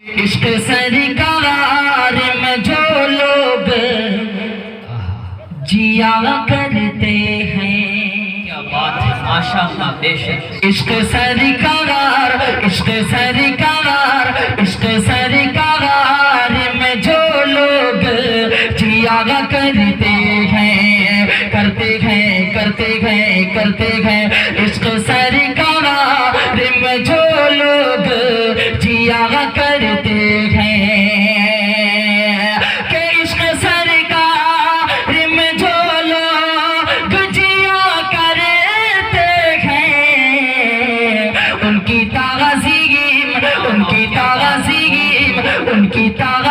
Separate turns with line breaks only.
عشق سرکار میں جو لوگ جیا کرتے ہیں،
کیا بات ہے، ماشاءاللہ، بے شک۔
عشق سرکار، عشق سرکار، عشق سرکار میں جو لوگ جیا کرتے ہیں، کرتے ہیں، کرتے ہیں، کرتے ہیں، عشق سرکار میں جو لوگ جیا کرتے ہیں، کہ عشق سرکار میں جو لوگ جیا کرتے ہیں، ان کی تعظیم، ان کی تعظیم، ان کی تعظیم